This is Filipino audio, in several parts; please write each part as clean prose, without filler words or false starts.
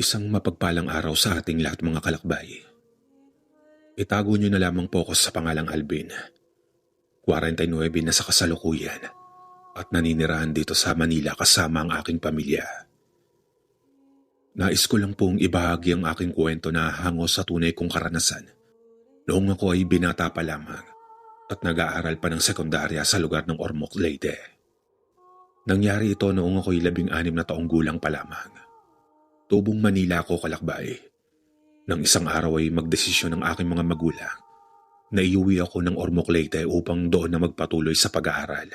Isang mapagpalang araw sa ating lahat mga kalakbay. Itago niyo na lamang po ako sa pangalang Alvin. 49 na sa kasalukuyan at naninirahan dito sa Manila kasama ang aking pamilya. Nais ko lang pong ibahagi ang aking kwento na hango sa tunay kong karanasan. Noong ako ay binata pa lamang at nag-aaral pa ng sekundarya sa lugar ng Ormoc, Leyte. Nangyari ito noong ako'y 16 na taong gulang pa lamang. Tubong Manila ako kalakbay. Nang isang araw ay magdesisyon ng aking mga magulang na iuwi ako ng Ormoc, Leyte upang doon na magpatuloy sa pag-aaral.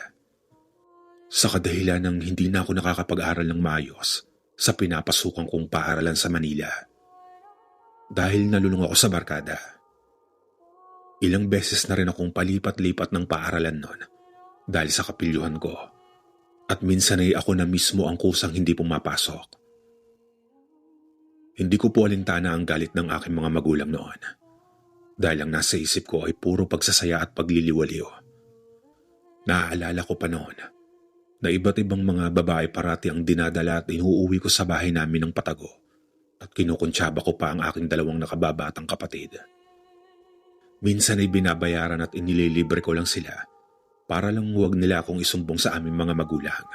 Sa kadahilan ng hindi na ako nakakapag-aral ng maayos sa pinapasukan kong paaralan sa Manila. Dahil nalulung ako sa barkada. Ilang beses na rin akong palipat-lipat ng paaralan noon dahil sa kapilyuhan ko. At minsan ay ako na mismo ang kusang hindi pumapasok. Hindi ko po alintana ang galit ng aking mga magulang noon. Dahil ang nasa isip ko ay puro pagsasaya at pagliliwaliw. Naaalala ko pa noon na iba't ibang mga babae parati ang dinadala at inuuwi ko sa bahay namin ng patago at kinukuntsaba ko pa ang aking dalawang nakababatang kapatid. Minsan ay binabayaran at inililibre ko lang sila para lang huwag nila akong isumbong sa aming mga magulang.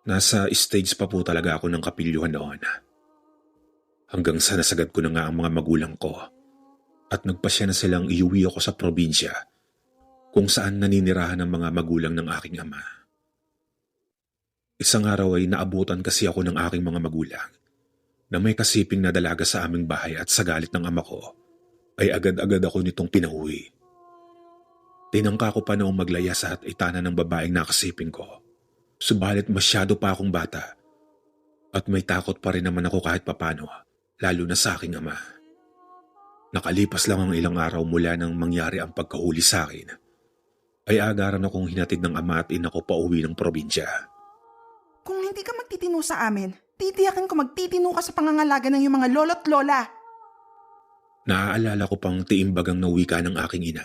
Nasa stage pa po talaga ako ng kapilyuhan noon. Hanggang sa nasagad ko na nga ang mga magulang ko at nagpasya na silang iuwi ako sa probinsya kung saan naninirahan ang mga magulang ng aking ama. Isang araw ay naabutan kasi ako ng aking mga magulang na may kasiping na dalaga sa aming bahay at sa galit ng ama ko ay agad-agad ako nitong pinauwi. Tinangka ko pa noong maglayas at itanan ng babaeng nakasiping ko. Subalit masyado pa akong bata at may takot pa rin naman ako kahit papano, lalo na sa aking ama. Nakalipas lang ang ilang araw mula nang mangyari ang pagkahuli sa akin, ay agaran akong hinatid ng ama at ina ko pauwi ng probinsya. Kung hindi ka magtitino sa amin, titiyakin ko magtitino ka sa pangangalaga ng iyong mga lolo't lola. Naaalala ko pang tiimbagang na wika ng aking ina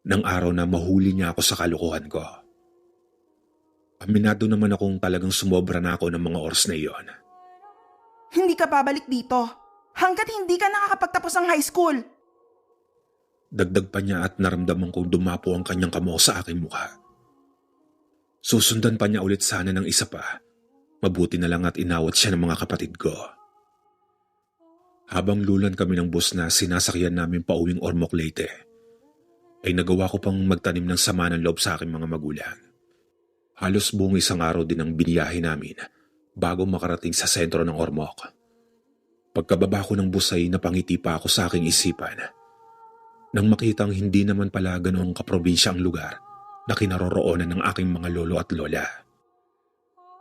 nang araw na mahuli niya ako sa kalokohan ko. Aminado naman akong talagang sumobra na ako ng mga oras na iyon. Hindi ka babalik dito hanggat hindi ka nakakapagtapos ng high school. Dagdag pa niya at naramdaman kong dumapo ang kanyang kamao sa aking mukha. Susundan pa niya ulit sana ng isa pa. Mabuti na lang at inawat siya ng mga kapatid ko. Habang lulan kami ng bus na sinasakyan namin pauwing Ormoc, Leyte, ay nagawa ko pang magtanim ng sama ng loob sa aking mga magulang. Halos buong isang araw din ang biniyahe namin bago makarating sa sentro ng Ormoc. Pagkababa ko ng bus ay napangiti pa ako sa aking isipan nang makitang hindi naman pala ganoong kaprobinsya ang lugar na kinaroroonan ng aking mga lolo at lola.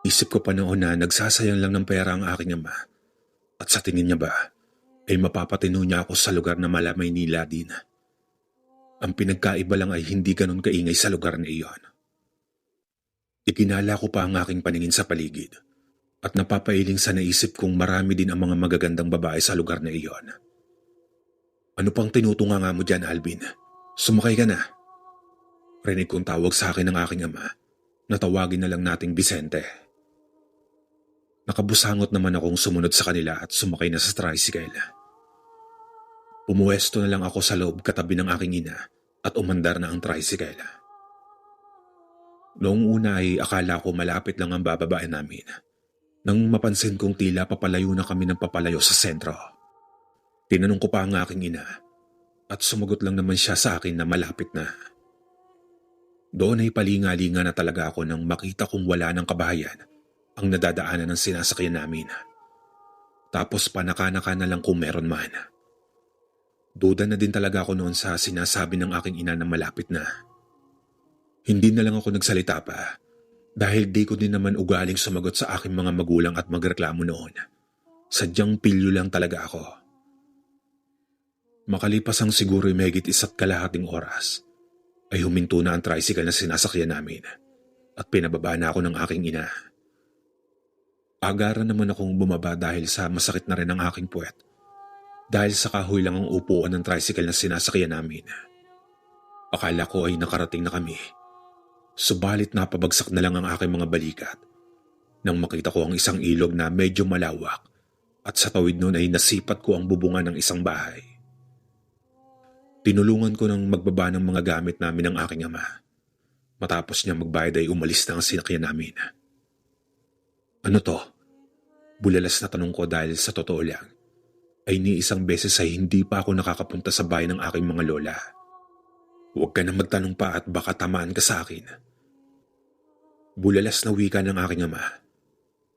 Isip ko pa noon na nagsasayang lang ng pera ang aking ama at sa tingin niya ba ay mapapatino niya ako sa lugar na mala Maynila din. Ang pinagkaiba lang ay hindi ganon kaingay sa lugar na iyon. Ikinala ko pa ang aking paningin sa paligid at napapailing sa naisip kong marami din ang mga magagandang babae sa lugar na iyon. Ano pang tinutunga nga mo dyan, Alvin? Sumakay ka na. Rinig kong tawag sa akin ng aking ama na tawagin na lang nating Vicente. Nakabusangot naman akong sumunod sa kanila at sumakay na sa tricycle. Pumuwesto na lang ako sa loob katabi ng aking ina at umandar na ang tricycle. Noong una ay akala ko malapit lang ang bababaan namin nang mapansin kong tila papalayo na kami ng papalayo sa sentro. Tinanong ko pa ang aking ina at sumagot lang naman siya sa akin na malapit na. Doon ay palinga-linga na talaga ako nang makita kong wala ng kabahayan ang nadadaanan ng sinasakyan namin. Tapos panaka-naka na lang kung meron man. Duda na din talaga ako noon sa sinasabi ng aking ina na malapit na. Hindi na lang ako nagsalita pa dahil di ko din naman ugaling sumagot sa aking mga magulang at magreklamo noon. Sadyang pilyo lang talaga ako. Makalipas ang siguro mahigit 1.5 oras ay huminto na ang tricycle na sinasakyan namin at pinababa na ako ng aking ina. Agaran naman akong bumaba dahil sa masakit na rin ang aking puwet dahil sa kahoy lang ang upuan ng tricycle na sinasakyan namin. Akala ko ay nakarating na kami. Subalit napabagsak na lang ang aking mga balikat Nang makita ko ang isang ilog na medyo malawak at sa tawid nun ay nasipat ko ang bubungan ng isang bahay. Tinulungan ko ng magbaba ng mga gamit namin ng aking ama. Matapos niya magbayad ay umalis na ang sinakyan namin. Ano to? Bulalas na tanong ko dahil sa totoo lang ay ni isang beses ay hindi pa ako nakakapunta sa bahay ng aking mga lola. Huwag ka na magtanong pa at baka tamaan ka sa akin. Bulalas na wika ng aking ama.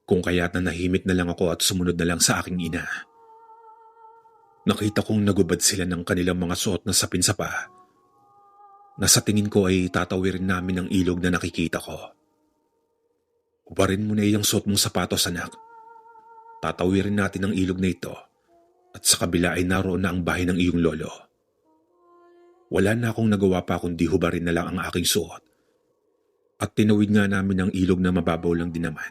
Kung kaya't na nahimik na lang ako at sumunod na lang sa aking ina. Nakita kong nagubad sila ng kanilang mga suot na sapin sa paa. Na sa tingin ko ay tatawirin namin ang ilog na nakikita ko. Ubarin mo na iyang suot mong sapatos, anak. Tatawirin natin ang ilog na ito at sa kabila ay naroon na ang bahay ng iyong lolo. Wala na akong nagawa pa kundi hubarin na lang ang aking suot. At tinawid nga namin ang ilog na mababaw lang din naman.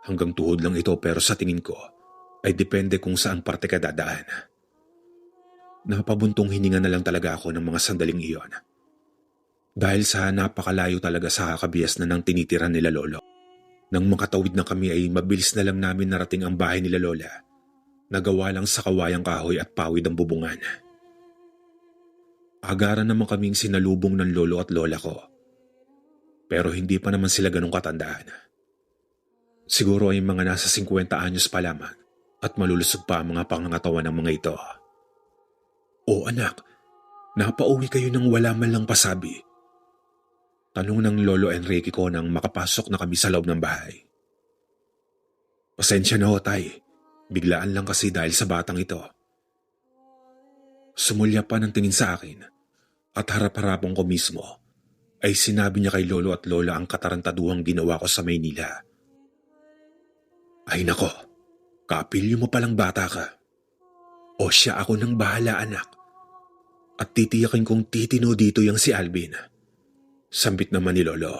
Hanggang tuhod lang ito pero sa tingin ko ay depende kung saan parte ka dadaan. Napabuntong hininga na lang talaga ako ng mga sandaling iyon. Dahil sa napakalayo talaga sa kakabiyas na ng tinitira nila lolo. Nang makatawid na kami ay mabilis na lang namin narating ang bahay nila lola. Nagawa lang sa kawayang kahoy at pawid ang bubungan. Agaran naman kaming sinalubong ng lolo at lola ko. Pero hindi pa naman sila ganong katandaan. Siguro ay mga nasa 50 anyos pa lamang at malulusog pa ang mga pangangatawan ng mga ito. O anak, napauwi kayo nang wala man lang pasabi. Tanong ng lolo Enrique ko nang makapasok na kami sa loob ng bahay. Pasensya na ho, tay. Biglaan lang kasi dahil sa batang ito. Sumulya pa ng tingin sa akin at harap-harapong ko mismo ay sinabi niya kay lolo at lola ang katarantaduhang ginawa ko sa Maynila. Ay nako, kapilyo mo palang bata ka. O siya ako nang bahala, anak. At titiyakin kong titino dito yang si Alvin. Sambit naman ni lolo.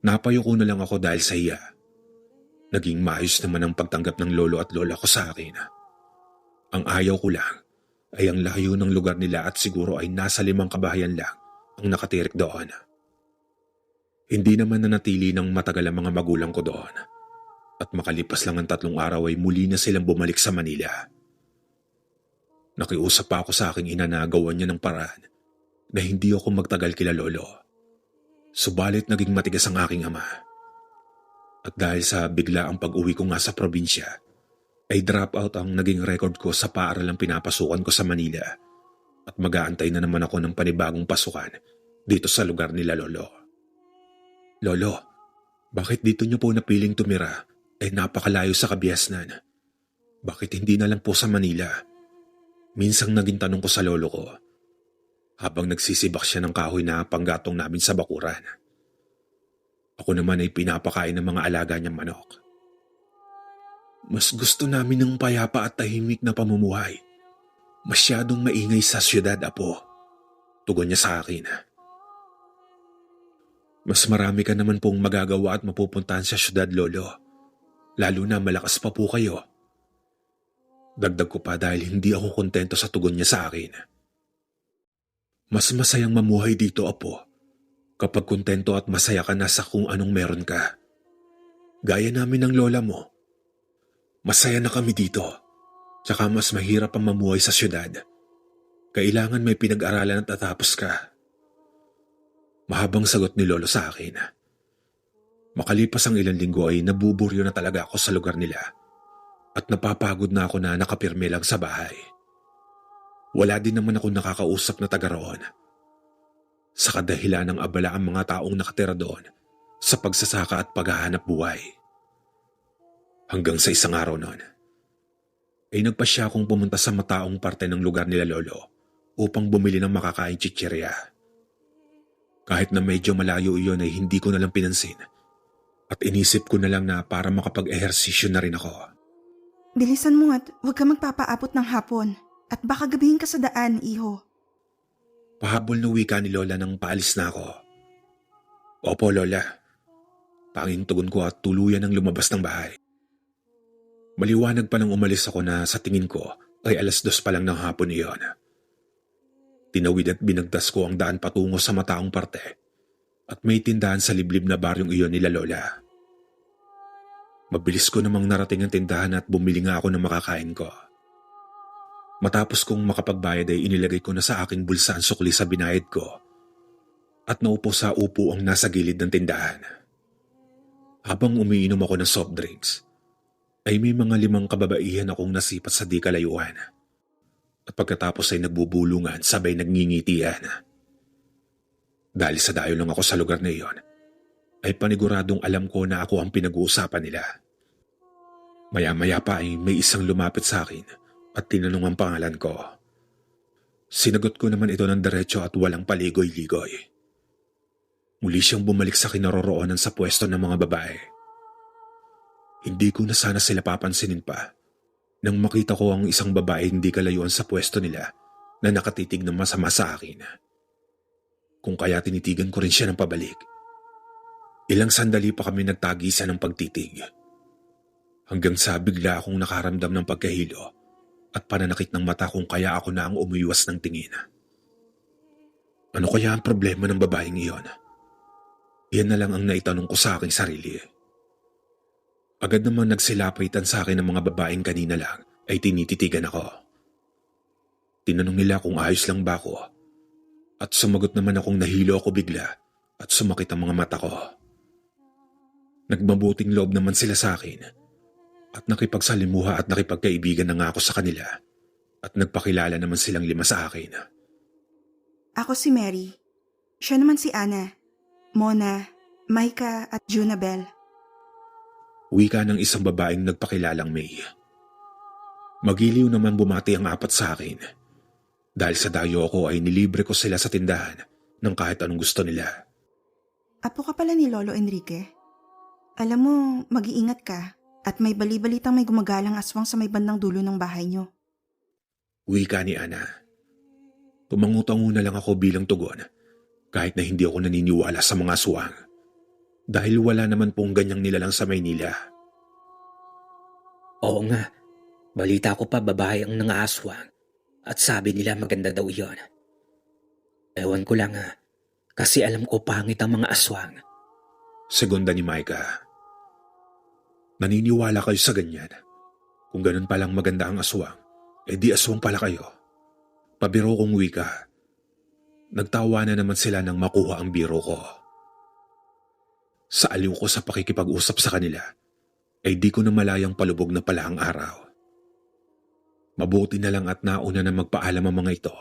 Napayuko na lang ako dahil sa iya. Naging maayos naman ang pagtanggap ng lolo at lola ko sa akin. Ang ayaw ko lang ay ang layo ng lugar nila at siguro ay nasa 5 kabahayan lang ang nakatirik doon. Hindi naman nanatili ng matagal ang mga magulang ko doon. At makalipas lang ang 3 araw ay muli na silang bumalik sa Manila. Nakiusap pa ako sa aking ina na gawan niya ng paraan na hindi ako magtagal kila lolo. Subalit naging matigas ang aking ama. At dahil sa bigla ang pag-uwi ko nga sa probinsya, ay drop out ang naging record ko sa paaralang pinapasukan ko sa Manila at mag-aantay na naman ako ng panibagong pasukan dito sa lugar nila lolo. Lolo, bakit dito niyo po napiling tumira? Ay napakalayo sa Kabiasnan. Bakit hindi na lang po sa Manila? Minsang naging tanong ko sa lolo ko habang nagsisibak siya ng kahoy na panggatong namin sa bakuran. Ako naman ay pinapakain ng mga alaga niyang manok. Mas gusto namin ng payapa at tahimik na pamumuhay. Masyadong maingay sa syudad, apo. Tugon niya sa akin. Mas marami ka naman pong magagawa at mapupuntahan sa syudad, lolo. Lalo na malakas pa po kayo. Dagdag ko pa dahil hindi ako kontento sa tugon niya sa akin. Mas masayang mamuhay dito, apo. Kapag kontento at masaya ka na sa kung anong meron ka. Gaya namin ng lola mo. Masaya na kami dito. Tsaka mas mahirap ang mamuhay sa syudad. Kailangan may pinag-aralan at tatapos ka. Mahabang sagot ni lolo sa akin. Makalipas ang ilang linggo ay nabuburyo na talaga ako sa lugar nila. At napapagod na ako na nakapirme lang sa bahay. Wala din naman ako nakakausap na taga roon. Sa kadahilan ng abala ang mga taong nakatira doon sa pagsasaka at paghahanap buhay. Hanggang sa isang araw noon, ay nagpasya akong pumunta sa mataong parte ng lugar nila lolo upang bumili ng makakain chichirya. Kahit na medyo malayo iyon ay hindi ko nalang pinansin at inisip ko na lang na para makapag-ehersisyo na rin ako. Bilisan mo at huwag ka magpapaabot ng hapon at baka gabihin ka sa daan, iho. Pahabol na wika ni lola nang paalis na ako. Opo, lola. Tanging tugon ko at tuluyan ang lumabas ng bahay. Maliwanag pa nang umalis ako na sa tingin ko ay 2:00 pa lang ng hapon iyon. Tinawid at binagtas ko ang daan patungo sa mataong parte at may tindahan sa liblib na baryong iyon nila lola. Mabilis ko namang narating ang tindahan at bumili nga ako ng makakain ko. Matapos kong makapagbayad ay inilagay ko na sa aking bulsa ang sukli sa binayad ko at naupo sa upo ang nasa gilid ng tindahan. Habang umiinom ako ng soft drinks, ay may mga 5 kababaihan akong nasipat sa di kalayuan. At pagkatapos ay nagbubulungan sabay nagngingitian. Dahil sa dayo lang ako sa lugar na iyon, ay paniguradong alam ko na ako ang pinag-uusapan nila. Maya-maya pa ay may isang lumapit sa akin at tinanong ang pangalan ko. Sinagot ko naman ito ng diretso at walang paligoy-ligoy. Muli siyang bumalik sa kinaroroonan sa pwesto ng mga babae. Hindi ko na sana sila papansinin pa nang makita ko ang isang babae hindi kalayuan sa pwesto nila na nakatitig ng masama sa akin. Kung kaya tinitigan ko rin siya ng pabalik. Ilang sandali pa kami nagtagisan ng pagtitig. Hanggang sa bigla akong nakaramdam ng pagkahilo at pananakit ng mata kung kaya ako na ang umiwas ng tingin. Ano kaya ang problema ng babaeng iyon? Yan na lang ang naitanong ko sa aking sarili. Agad naman nagsilapitan sa akin ng mga babaeng kanina lang ay tinititigan ako. Tinanong nila kung ayos lang ba ako at sumagot naman akong nahilo ako bigla at sumakit ang mga mata ko. Nagmabuting loob naman sila sa akin at nakipagsalimuha at nakipagkaibigan na nga ako sa kanila at nagpakilala naman silang 5 sa akin. Ako si Mary. Siya naman si Ana, Mona, Maika at Junabel. Wika ng isang babaeng nagpakilalang May. Magiliw naman bumati ang 4 sa akin. Dahil sa dayo ako ay nilibre ko sila sa tindahan ng kahit anong gusto nila. Apo ka pala ni Lolo Enrique. Alam mo, mag-iingat ka at may bali-balitang may gumagalang aswang sa may bandang dulo ng bahay niyo. Wika ni Ana. Tumangutango na lang ako bilang tugon kahit na hindi ako naniniwala sa mga aswang. Dahil wala naman pong ganyang nilalang sa Maynila. Oo nga, balita ko pa babae ang nangaaswang at sabi nila maganda daw iyon. Ewan ko lang kasi alam ko pangit ang mga aswang. Segunda ni Maika. Naniniwala kayo sa ganyan? Kung ganun palang maganda ang aswang, di aswang pala kayo. Pabiro kong wika. Nagtawa na naman sila nang makuha ang biro ko. Sa aliw ko sa pakikipag-usap sa kanila, ay di ko na malayang palubog na pala ang araw. Mabuti na lang at nauna na magpaalam ang mga ito,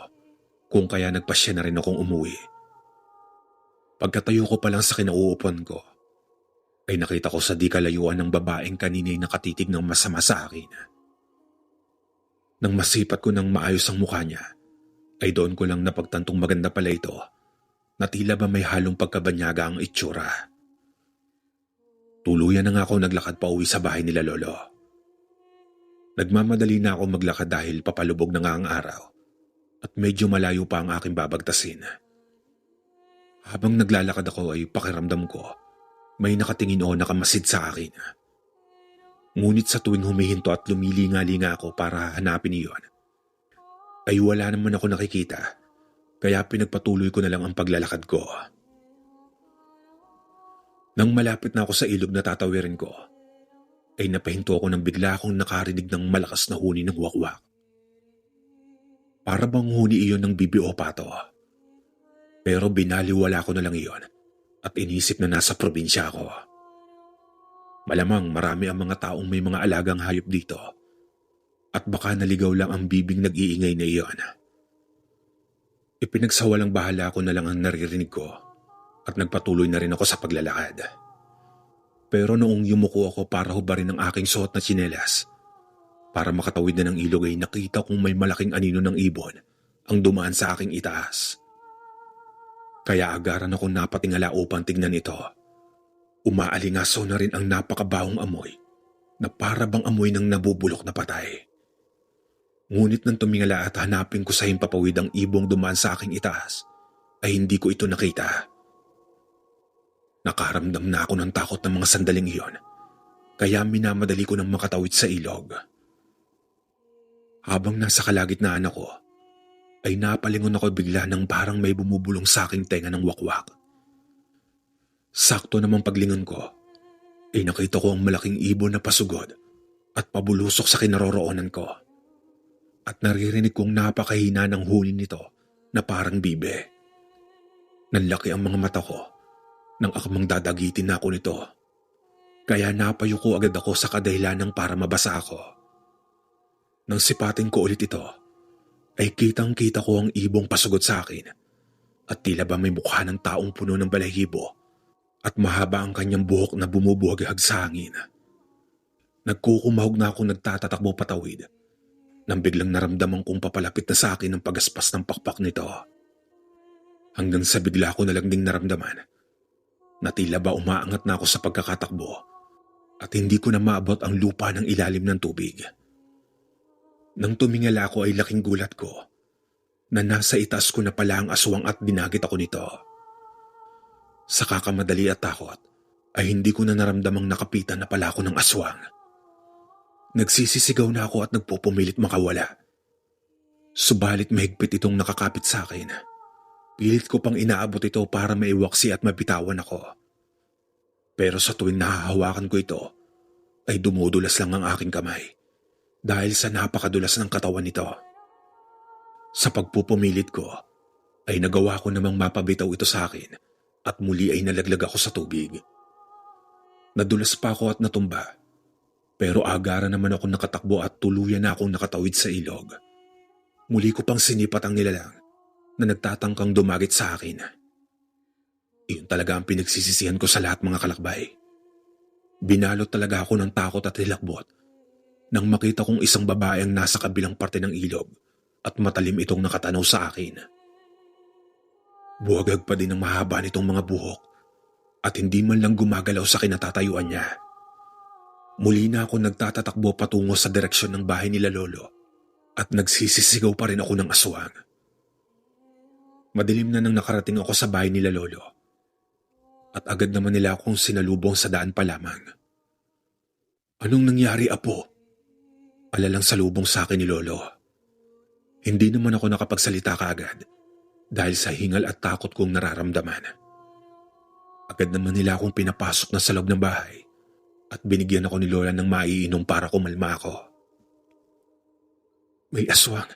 kung kaya nagpasya na rin akong umuwi. Pagkatayo ko pa lang sa kinauupuan ko, ay nakita ko sa di kalayuan ng babaeng kanina'y nakatitig ng masama sa akin. Nang masipat ko ng maayos ang mukha niya, ay doon ko lang napagtantong maganda pala ito, na tila ba may halong pagkabanyaga ang itsura. Tuluyan na nga ako naglakad pa uwi sa bahay nila Lolo. Nagmamadali na ako maglakad dahil papalubog na nga ang araw at medyo malayo pa ang aking babagtasin. Habang naglalakad ako ay pakiramdam ko may nakatingin o nakamasid sa akin. Ngunit sa tuwing humihinto at lumilinga-linga ako para hanapin iyon, ay wala naman ako nakikita kaya pinagpatuloy ko na lang ang paglalakad ko. Nang malapit na ako sa ilog na tatawirin ko, ay napahinto ako nang bigla akong nakarinig ng malakas na huni ng wakwak. Para bang huni iyon ng bibi o pato. Pero binaliwala ko na lang iyon at inisip na nasa probinsya ako. Malamang marami ang mga taong may mga alagang hayop dito at baka naligaw lang ang bibing nag-iingay na iyon. Ipinagsawalang bahala ko na lang ang naririnig ko at nagpatuloy na rin ako sa paglalakad. Pero noong yumuko ako para hubarin ang aking suot na tsinelas, para makatawid na ng ilog ay nakita kong may malaking anino ng ibon ang dumaan sa aking itaas. Kaya agaran ako napatingala upang tignan ito. Umaalingaso na rin ang napakabahong amoy na para bang amoy ng nabubulok na patay. Ngunit nang tumingala at hanapin ko sa himpapawid ang ibong dumaan sa aking itaas, ay hindi ko ito nakita. Nakaramdam na ako ng takot ng mga sandaling iyon, kaya minamadali ko ng makatawid sa ilog. Habang nasa kalagitnaan ako, ay napalingon ako bigla ng parang may bumubulong sa aking tenga ng wakwak. Sakto namang paglingon ko, ay nakita ko ang malaking ibon na pasugod at pabulusok sa kinaroroonan ko. At naririnig kong napakahina ng huni nito na parang bibe. Nanlaki ang mga mata ko nang akamang dadagitin na ako nito. Kaya napayuko agad ako sa kadahilanang para mabasa ako. Nang sipatin ko ulit ito, ay kitang-kita ko ang ibong pasugod sa akin at tila ba may mukha ng taong puno ng balahibo at mahaba ang kanyang buhok na bumubuhaghag sa hangin. Nagkukumahog na akong nagtatatakbo patawid nang biglang naramdaman kong papalapit na sa akin ang pagaspas ng pakpak nito. Hanggang sa bigla ko na lang ding naramdaman na tila ba umaangat na ako sa pagkakatakbo at hindi ko na maabot ang lupa ng ilalim ng tubig. Nang tumingala ako ay laking gulat ko na nasa itaas ko na pala ang aswang at dinagit ako nito. Sa kakamadali at takot ay hindi ko na naramdamang nakapitan na pala ako ng aswang. Nagsisisigaw na ako at nagpupumilit makawala. Subalit mahigpit itong nakakapit sa akin. Pilit ko pang inaabot ito para maiwaksi at mabitawan ako. Pero sa tuwing nahahawakan ko ito, ay dumudulas lang ang aking kamay dahil sa napakadulas ng katawan nito. Sa pagpupumilit ko, ay nagawa ko namang mapabitaw ito sa akin at muli ay nalaglag ako sa tubig. Nadulas pa ako at natumba, pero agara naman ako nakatakbo at tuluyan na akong nakatawid sa ilog. Muli ko pang sinipat ang nilalang na nagtatangkang dumagit sa akin. Iyon talaga ang pinagsisisihan ko sa lahat, mga kalakbay. Binalot talaga ako ng takot at hilakbot nang makita kong isang babae ang nasa kabilang parte ng ilog at matalim itong nakatanaw sa akin. Buwagag pa din ang mahaba nitong mga buhok at hindi man lang gumagalaw sa kinatatayuan niya. Muli na ako nagtatatakbo patungo sa direksyon ng bahay nila Lolo at nagsisisigaw pa rin ako ng aswang. Madilim na nang nakarating ako sa bahay nila Lolo at agad naman nila akong sinalubong sa daan pa lamang. "Anong nangyari, Apo?" Alalang salubong sa akin ni Lolo. Hindi naman ako nakapagsalita kaagad dahil sa hingal at takot kong nararamdaman. Agad naman nila akong pinapasok na sa loob ng bahay at binigyan ako ni Lola ng maiinom para kumalma ako. "May aswang.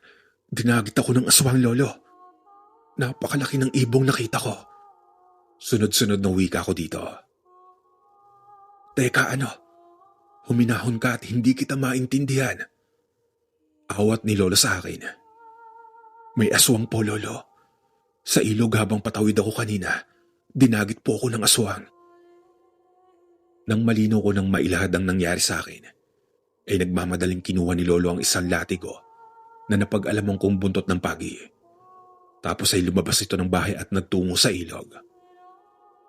Dinagit ako ng aswang, Lolo. Napakalaki ng ibong nakita ko." Sunod-sunod na wika ko dito. "Teka, ano? Huminahon ka at hindi kita maintindihan." Awat ni Lolo sa akin. "May aswang po, Lolo. Sa ilog habang patawid ako kanina, dinagit po ako ng aswang." Nang malinaw ko nang mailahad ang nangyari sa akin, ay nagmamadaling kinuha ni Lolo ang isang latigo na napag-alaman kong buntot ng pagi. Tapos ay lumabas ito ng bahay at nagtungo sa ilog.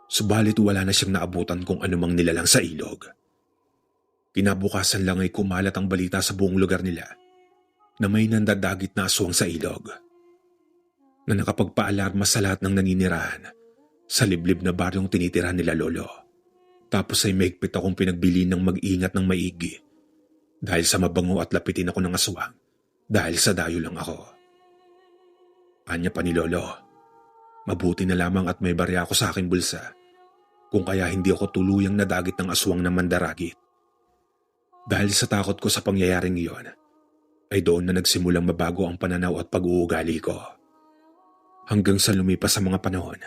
Subalit wala na siyang naabutan kung anumang nilalang sa ilog. Kinabukasan lang ay kumalat ang balita sa buong lugar nila na may nandadagit na aswang sa ilog, na nakapagpaalarma sa lahat ng naninirahan sa liblib na baryong tinitirahan nila Lolo. Tapos ay mahigpit akong pinagbilin ng mag-ingat ng maigi dahil sa mabango at lapitin ako ng aswang dahil sa dayo lang ako. Anya pa ni Lolo, mabuti na lamang at may barya ako sa aking bulsa kung kaya hindi ako tuluyang nadagit ng aswang na mandaragit. Dahil sa takot ko sa pangyayaring iyon, ay doon na nagsimulang mabago ang pananaw at pag-uugali ko. Hanggang sa lumipas sa mga panahon,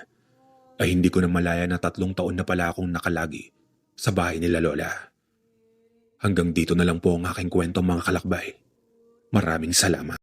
ay hindi ko na malaya na 3 taon na pala akong nakalagi sa bahay nila Lola. Hanggang dito na lang po ang aking kwento, mga kalakbay. Maraming salamat.